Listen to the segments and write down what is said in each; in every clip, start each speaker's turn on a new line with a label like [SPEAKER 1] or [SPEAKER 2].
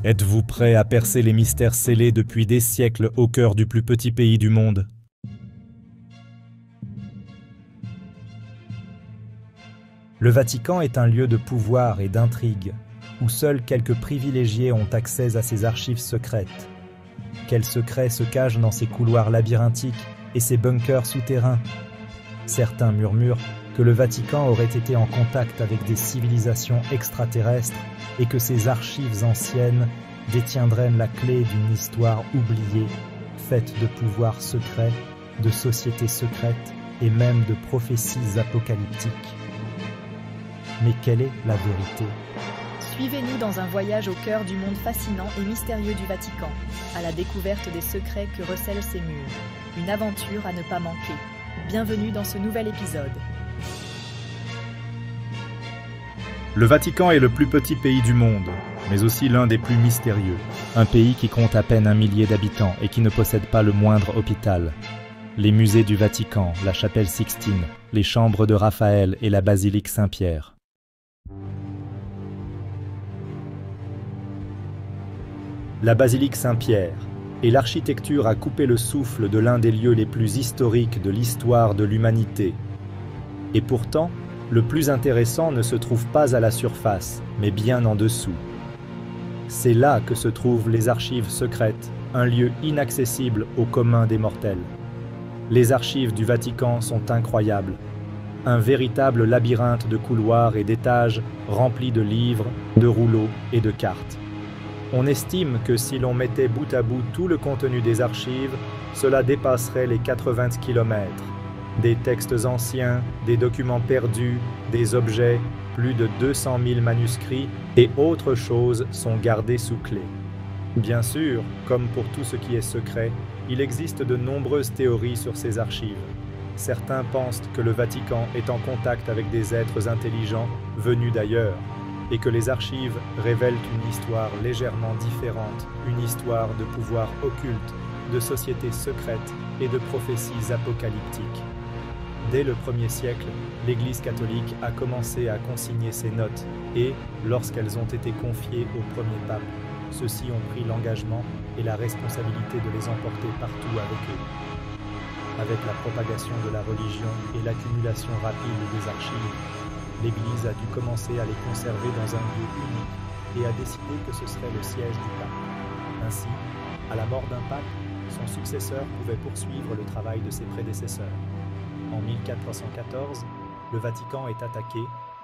[SPEAKER 1] Êtes-vous prêt à percer les mystères scellés depuis des siècles au cœur du plus petit pays du monde? Le Vatican est un lieu de pouvoir et d'intrigue, où seuls quelques privilégiés ont accès à ses archives secrètes. Quels secrets se cachent dans ces couloirs labyrinthiques et ces bunkers souterrains? Certains murmurent que le Vatican aurait été en contact avec des civilisations extraterrestres et que ces archives anciennes détiendraient la clé d'une histoire oubliée, faite de pouvoirs secrets, de sociétés secrètes et même de prophéties apocalyptiques. Mais quelle est la vérité?
[SPEAKER 2] Suivez-nous dans un voyage au cœur du monde fascinant et mystérieux du Vatican, à la découverte des secrets que recèlent ses murs. Une aventure à ne pas manquer. Bienvenue dans ce nouvel épisode.
[SPEAKER 1] Le Vatican est le plus petit pays du monde, mais aussi l'un des plus mystérieux. Un pays qui compte à peine 1 millier d'habitants et qui ne possède pas le moindre hôpital. Les musées du Vatican, la chapelle Sixtine, les chambres de Raphaël et la basilique Saint-Pierre. La basilique Saint-Pierre et l'architecture a coupé le souffle de l'un des lieux les plus historiques de l'histoire de l'humanité. Et pourtant, le plus intéressant ne se trouve pas à la surface, mais bien en dessous. C'est là que se trouvent les archives secrètes, un lieu inaccessible au commun des mortels. Les archives du Vatican sont incroyables. Un véritable labyrinthe de couloirs et d'étages remplis de livres, de rouleaux et de cartes. On estime que si l'on mettait bout à bout tout le contenu des archives, cela dépasserait les 80 km. Des textes anciens, des documents perdus, des objets, plus de 200 000 manuscrits et autres choses sont gardés sous clé. Bien sûr, comme pour tout ce qui est secret, il existe de nombreuses théories sur ces archives. Certains pensent que le Vatican est en contact avec des êtres intelligents venus d'ailleurs, et que les archives révèlent une histoire légèrement différente, une histoire de pouvoir occulte, de sociétés secrètes et de prophéties apocalyptiques. Dès le 1er siècle, l'Église catholique a commencé à consigner ces notes et, lorsqu'elles ont été confiées au premier pape, ceux-ci ont pris l'engagement et la responsabilité de les emporter partout avec eux. Avec la propagation de la religion et l'accumulation rapide des archives, l'Église a dû commencer à les conserver dans un lieu unique et a décidé que ce serait le siège du pape. Ainsi, à la mort d'un pape, son successeur pouvait poursuivre le travail de ses prédécesseurs. En 1414, le Vatican est attaqué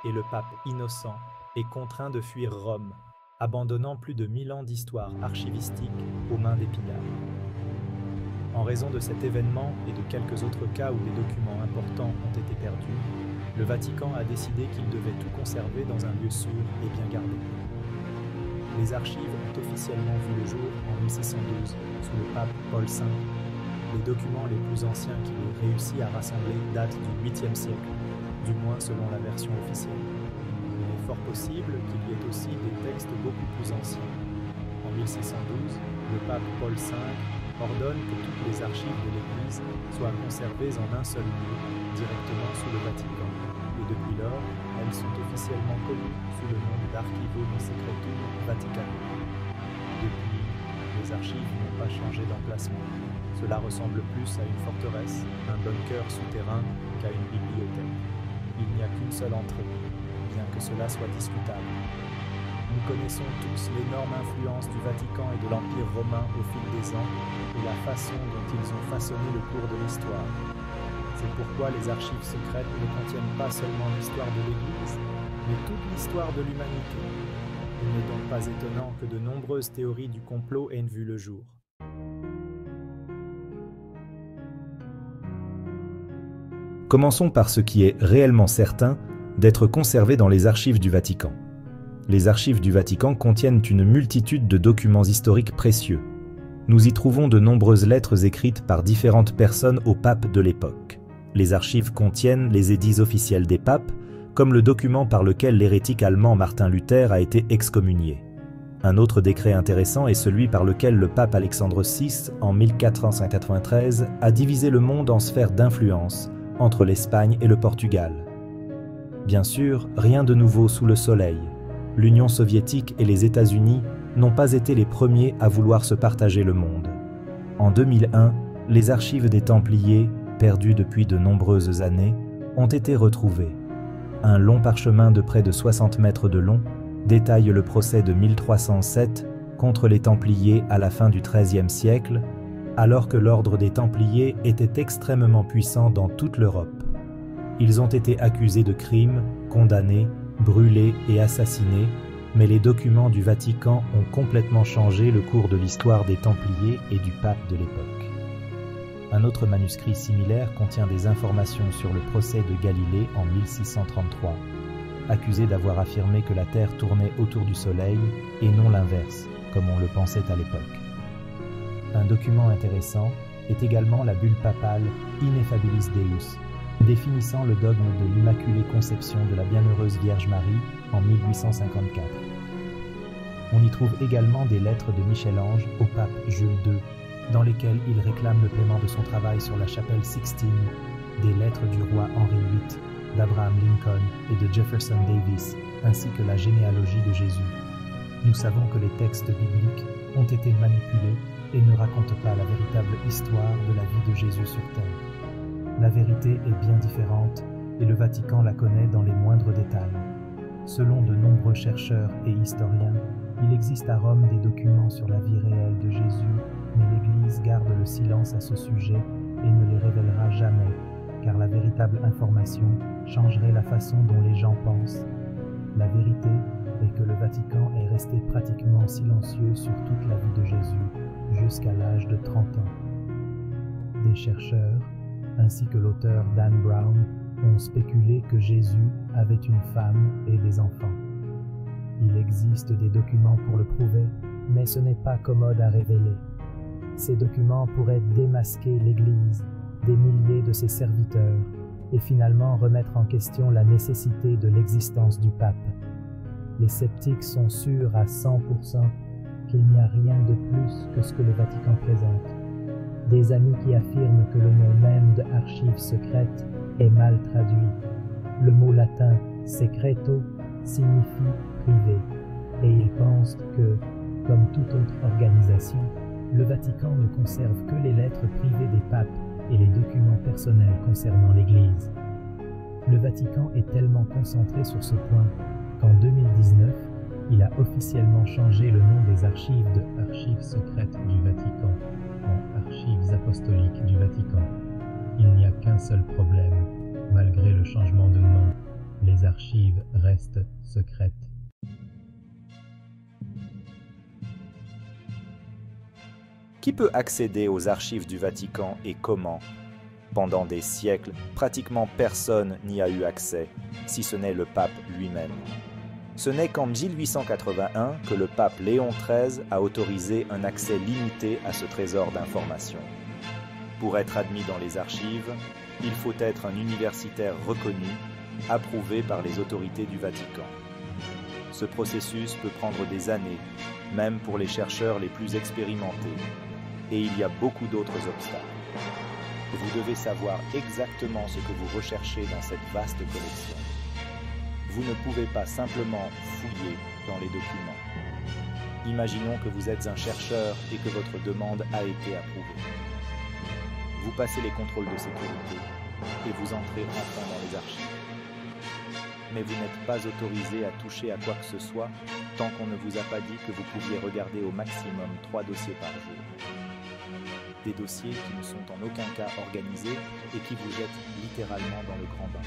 [SPEAKER 1] et le pape Innocent est contraint de fuir Rome, abandonnant plus de 1000 ans d'histoire archivistique aux mains des pillards. En raison de cet événement et de quelques autres cas où des documents importants ont été perdus, le Vatican a décidé qu'il devait tout conserver dans un lieu sûr et bien gardé. Les archives ont officiellement vu le jour en 1612 sous le pape Paul V. Les documents les plus anciens qu'il ait réussi à rassembler datent du 8e siècle, du moins selon la version officielle. Il est fort possible qu'il y ait aussi des textes beaucoup plus anciens. En 1612, le pape Paul V ordonne que toutes les archives de l'Église soient conservées en un seul lieu, directement sous le Vatican. Et depuis lors, elles sont officiellement connues sous le nom d'Archivum Secretum Vaticanum. Depuis, les archives n'ont pas changé d'emplacement. Cela ressemble plus à une forteresse, un bunker souterrain qu'à une bibliothèque. Il n'y a qu'une seule entrée, bien que cela soit discutable. Nous connaissons tous l'énorme influence du Vatican et de l'Empire romain au fil des ans et la façon dont ils ont façonné le cours de l'histoire. C'est pourquoi les archives secrètes ne contiennent pas seulement l'histoire de l'Église, mais toute l'histoire de l'humanité. Il n'est donc pas étonnant que de nombreuses théories du complot aient vu le jour. Commençons par ce qui est réellement certain d'être conservé dans les archives du Vatican. Les archives du Vatican contiennent une multitude de documents historiques précieux. Nous y trouvons de nombreuses lettres écrites par différentes personnes aux papes de l'époque. Les archives contiennent les édits officiels des papes, comme le document par lequel l'hérétique allemand Martin Luther a été excommunié. Un autre décret intéressant est celui par lequel le pape Alexandre VI, en 1493, a divisé le monde en sphères d'influence entre l'Espagne et le Portugal. Bien sûr, rien de nouveau sous le soleil. L'Union soviétique et les États-Unis n'ont pas été les premiers à vouloir se partager le monde. En 2001, les archives des Templiers, perdues depuis de nombreuses années, ont été retrouvées. Un long parchemin de près de 60 mètres de long détaille le procès de 1307 contre les Templiers à la fin du XIIIe siècle, alors que l'ordre des Templiers était extrêmement puissant dans toute l'Europe. Ils ont été accusés de crimes, condamnés, brûlés et assassinés, mais les documents du Vatican ont complètement changé le cours de l'histoire des Templiers et du pape de l'époque. Un autre manuscrit similaire contient des informations sur le procès de Galilée en 1633, accusé d'avoir affirmé que la Terre tournait autour du Soleil et non l'inverse, comme on le pensait à l'époque. Un document intéressant est également la bulle papale Ineffabilis Deus, définissant le dogme de l'Immaculée Conception de la Bienheureuse Vierge Marie en 1854. On y trouve également des lettres de Michel-Ange au pape Jules II, dans lesquelles il réclame le paiement de son travail sur la chapelle Sixtine, des lettres du roi Henri VIII, d'Abraham Lincoln et de Jefferson Davis, ainsi que la généalogie de Jésus. Nous savons que les textes bibliques ont été manipulés et ne racontent pas la véritable histoire de la vie de Jésus sur terre. La vérité est bien différente et le Vatican la connaît dans les moindres détails. Selon de nombreux chercheurs et historiens, il existe à Rome des documents sur la vie réelle de Jésus, mais l'Église garde le silence à ce sujet et ne les révélera jamais, car la véritable information changerait la façon dont les gens pensent. La vérité est que le Vatican est resté pratiquement silencieux sur toute la vie de Jésus jusqu'à l'âge de 30 ans. Des chercheurs, ainsi que l'auteur Dan Brown, ont spéculé que Jésus avait une femme et des enfants. Il existe des documents pour le prouver, mais ce n'est pas commode à révéler. Ces documents pourraient démasquer l'Église, des milliers de ses serviteurs, et finalement remettre en question la nécessité de l'existence du pape. Les sceptiques sont sûrs à 100% qu'il n'y a rien de plus que ce que le Vatican présente. Des amis qui affirment que le nom même de archives secrètes est mal traduit. Le mot latin « secreto » signifie « privé », et ils pensent que, comme toute autre organisation, le Vatican ne conserve que les lettres privées des papes et les documents personnels concernant l'Église. Le Vatican est tellement concentré sur ce point qu'en 2019, il a officiellement changé le nom des archives de Archives secrètes du Vatican en Archives apostoliques du Vatican. Il n'y a qu'un seul problème, malgré le changement de nom, les archives restent secrètes. Qui peut accéder aux archives du Vatican et comment? Pendant des siècles, pratiquement personne n'y a eu accès, si ce n'est le pape lui-même. Ce n'est qu'en 1881 que le pape Léon XIII a autorisé un accès limité à ce trésor d'informations. Pour être admis dans les archives, il faut être un universitaire reconnu, approuvé par les autorités du Vatican. Ce processus peut prendre des années, même pour les chercheurs les plus expérimentés. Et il y a beaucoup d'autres obstacles. Vous devez savoir exactement ce que vous recherchez dans cette vaste collection. Vous ne pouvez pas simplement fouiller dans les documents. Imaginons que vous êtes un chercheur et que votre demande a été approuvée. Vous passez les contrôles de sécurité et vous entrez enfin dans les archives. Mais vous n'êtes pas autorisé à toucher à quoi que ce soit tant qu'on ne vous a pas dit que vous pouviez regarder au maximum 3 dossiers par jour. Des dossiers qui ne sont en aucun cas organisés et qui vous jettent littéralement dans le grand bain.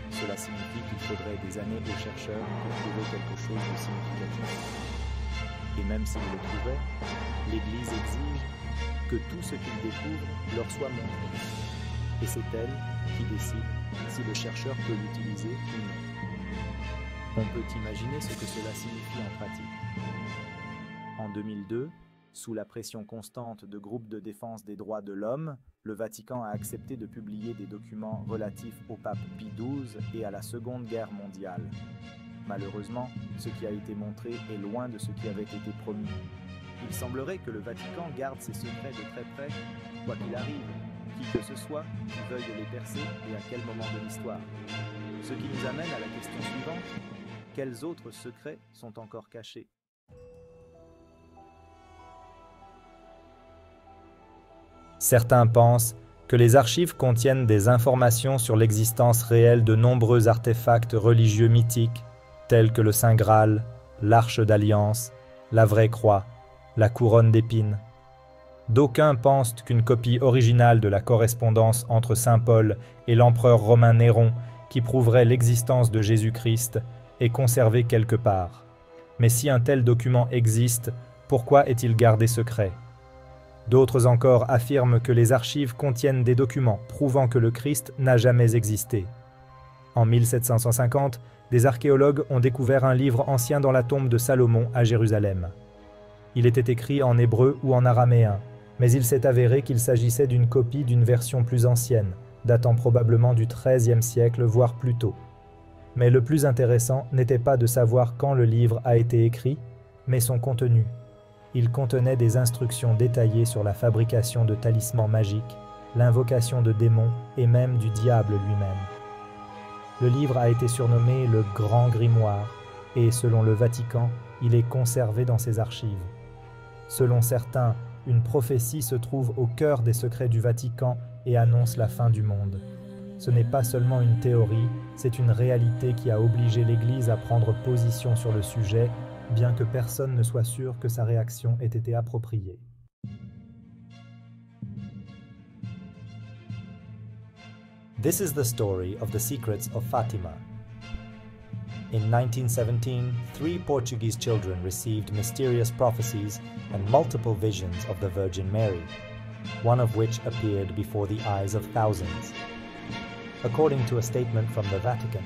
[SPEAKER 1] Cela signifie qu'il faudrait des années aux chercheurs pour trouver quelque chose de significatif. Et même s'ils le trouvaient, l'Église exige que tout ce qu'ils découvrent leur soit montré. Et c'est elle qui décide si le chercheur peut l'utiliser ou non. On peut imaginer ce que cela signifie en pratique. En 2002, sous la pression constante de groupes de défense des droits de l'homme, le Vatican a accepté de publier des documents relatifs au pape Pie XII et à la Seconde Guerre mondiale. Malheureusement, ce qui a été montré est loin de ce qui avait été promis. Il semblerait que le Vatican garde ses secrets de très près, quoi qu'il arrive, qui que ce soit qui veuille les percer et à quel moment de l'histoire. Ce qui nous amène à la question suivante: quels autres secrets sont encore cachés? Certains pensent que les archives contiennent des informations sur l'existence réelle de nombreux artefacts religieux mythiques, tels que le Saint Graal, l'Arche d'Alliance, la vraie croix, la couronne d'épines. D'aucuns pensent qu'une copie originale de la correspondance entre saint Paul et l'empereur romain Néron, qui prouverait l'existence de Jésus-Christ, est conservée quelque part. Mais si un tel document existe, pourquoi est-il gardé secret ? D'autres encore affirment que les archives contiennent des documents prouvant que le Christ n'a jamais existé. En 1750, des archéologues ont découvert un livre ancien dans la tombe de Salomon à Jérusalem. Il était écrit en hébreu ou en araméen, mais il s'est avéré qu'il s'agissait d'une copie d'une version plus ancienne, datant probablement du XIIIe siècle, voire plus tôt. Mais le plus intéressant n'était pas de savoir quand le livre a été écrit, mais son contenu. Il contenait des instructions détaillées sur la fabrication de talismans magiques, l'invocation de démons et même du diable lui-même. Le livre a été surnommé le Grand Grimoire et, selon le Vatican, il est conservé dans ses archives. Selon certains, une prophétie se trouve au cœur des secrets du Vatican et annonce la fin du monde. Ce n'est pas seulement une théorie, c'est une réalité qui a obligé l'Église à prendre position sur le sujet, bien que personne ne soit sûr que sa réaction ait été appropriée. This is the story of the secrets of Fatima. In 1917, 3 Portuguese children received mysterious prophecies and multiple visions of the Virgin Mary, one of which appeared before the eyes of thousands. According to a statement from the Vatican,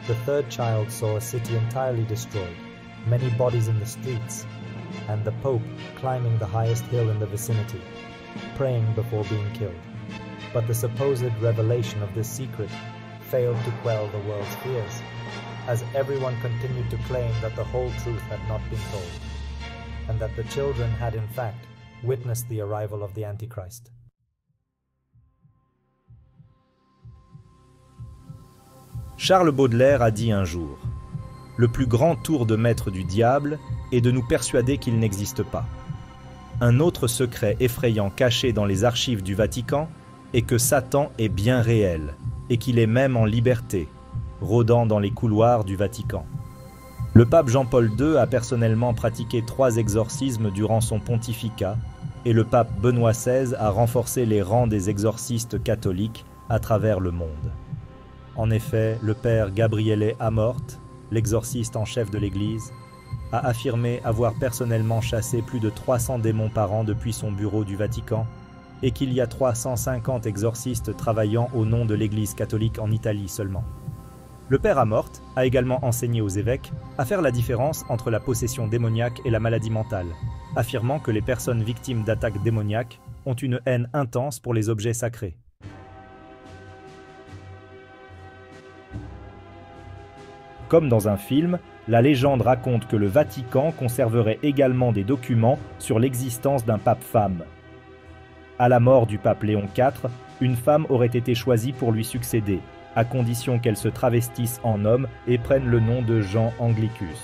[SPEAKER 1] the third child saw a city entirely destroyed, many bodies in the streets, and the Pope climbing the highest hill in the vicinity, praying before being killed. But the supposed revelation of this secret failed to quell the world's fears, as everyone continued to claim that the whole truth had not been told, and that the children had in fact witnessed the arrival of the Antichrist. Charles Baudelaire a dit un jour: « Le plus grand tour de maître du diable est de nous persuader qu'il n'existe pas. » Un autre secret effrayant caché dans les archives du Vatican est que Satan est bien réel et qu'il est même en liberté, rôdant dans les couloirs du Vatican. Le pape Jean-Paul II a personnellement pratiqué 3 exorcismes durant son pontificat et le pape Benoît XVI a renforcé les rangs des exorcistes catholiques à travers le monde. En effet, le père Gabriele Amort, l'exorciste en chef de l'Église, a affirmé avoir personnellement chassé plus de 300 démons par an depuis son bureau du Vatican et qu'il y a 350 exorcistes travaillant au nom de l'Église catholique en Italie seulement. Le père Amort a également enseigné aux évêques à faire la différence entre la possession démoniaque et la maladie mentale, affirmant que les personnes victimes d'attaques démoniaques ont une haine intense pour les objets sacrés. Comme dans un film, la légende raconte que le Vatican conserverait également des documents sur l'existence d'un pape femme. À la mort du pape Léon IV, une femme aurait été choisie pour lui succéder, à condition qu'elle se travestisse en homme et prenne le nom de Jean Anglicus.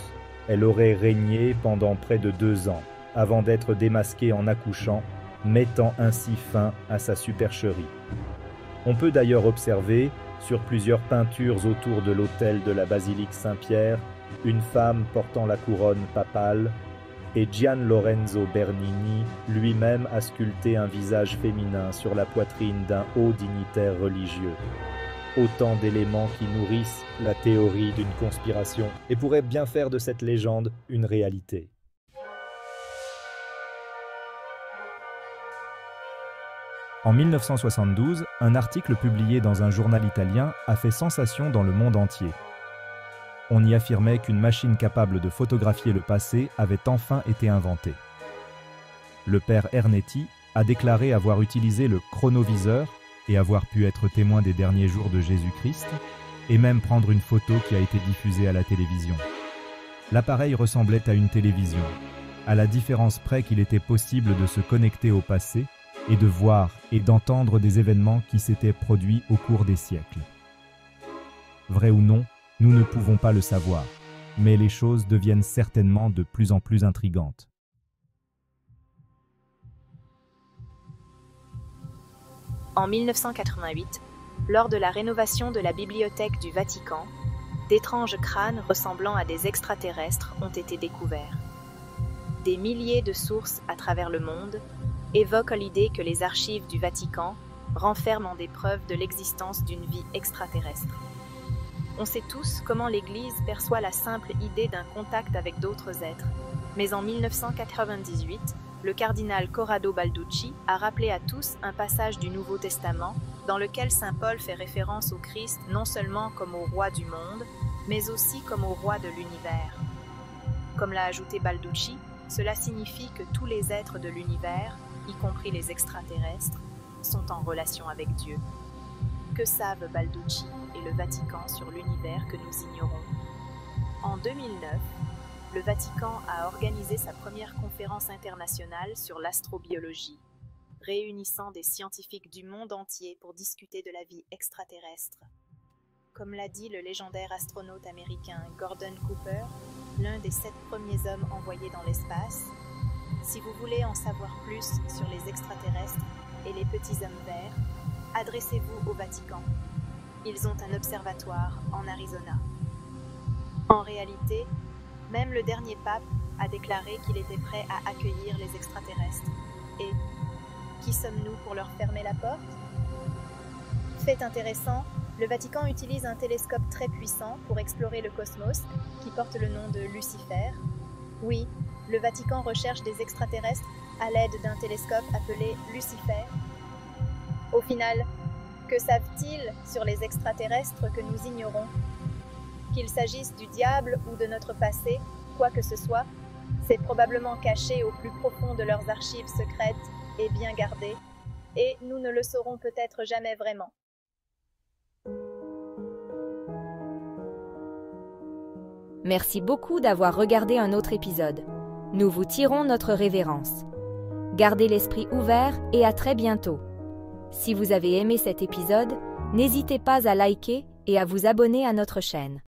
[SPEAKER 1] Elle aurait régné pendant près de 2 ans, avant d'être démasquée en accouchant, mettant ainsi fin à sa supercherie. On peut d'ailleurs observer, sur plusieurs peintures autour de l'autel de la basilique Saint-Pierre, une femme portant la couronne papale, et Gian Lorenzo Bernini lui-même a sculpté un visage féminin sur la poitrine d'un haut dignitaire religieux. Autant d'éléments qui nourrissent la théorie d'une conspiration et pourraient bien faire de cette légende une réalité. En 1972, un article publié dans un journal italien a fait sensation dans le monde entier. On y affirmait qu'une machine capable de photographier le passé avait enfin été inventée. Le père Ernetti a déclaré avoir utilisé le chronoviseur et avoir pu être témoin des derniers jours de Jésus-Christ, et même prendre une photo qui a été diffusée à la télévision. L'appareil ressemblait à une télévision, à la différence près qu'il était possible de se connecter au passé et de voir et d'entendre des événements qui s'étaient produits au cours des siècles. Vrai ou non, nous ne pouvons pas le savoir, mais les choses deviennent certainement de plus en plus intrigantes.
[SPEAKER 2] En 1988, lors de la rénovation de la bibliothèque du Vatican, d'étranges crânes ressemblant à des extraterrestres ont été découverts. Des milliers de sources à travers le monde évoquent l'idée que les archives du Vatican renferment des preuves de l'existence d'une vie extraterrestre. On sait tous comment l'Église perçoit la simple idée d'un contact avec d'autres êtres, mais en 1998, le cardinal Corrado Balducci a rappelé à tous un passage du Nouveau Testament dans lequel saint Paul fait référence au Christ non seulement comme au roi du monde, mais aussi comme au roi de l'univers. Comme l'a ajouté Balducci, cela signifie que tous les êtres de l'univers, y compris les extraterrestres, sont en relation avec Dieu. Que savent Balducci et le Vatican sur l'univers que nous ignorons? En 2009, le Vatican a organisé sa première conférence internationale sur l'astrobiologie, réunissant des scientifiques du monde entier pour discuter de la vie extraterrestre. Comme l'a dit le légendaire astronaute américain Gordon Cooper, l'un des 7 premiers hommes envoyés dans l'espace, si vous voulez en savoir plus sur les extraterrestres et les petits hommes verts, adressez-vous au Vatican. Ils ont un observatoire en Arizona. En réalité, même le dernier pape a déclaré qu'il était prêt à accueillir les extraterrestres. Et qui sommes-nous pour leur fermer la porte? Fait intéressant, le Vatican utilise un télescope très puissant pour explorer le cosmos, qui porte le nom de Lucifer. Oui, le Vatican recherche des extraterrestres à l'aide d'un télescope appelé Lucifer. Au final, que savent-ils sur les extraterrestres que nous ignorons? Qu'il s'agisse du diable ou de notre passé, quoi que ce soit, c'est probablement caché au plus profond de leurs archives secrètes et bien gardé, et nous ne le saurons peut-être jamais vraiment.
[SPEAKER 3] Merci beaucoup d'avoir regardé un autre épisode. Nous vous tirons notre révérence. Gardez l'esprit ouvert et à très bientôt. Si vous avez aimé cet épisode, n'hésitez pas à liker et à vous abonner à notre chaîne.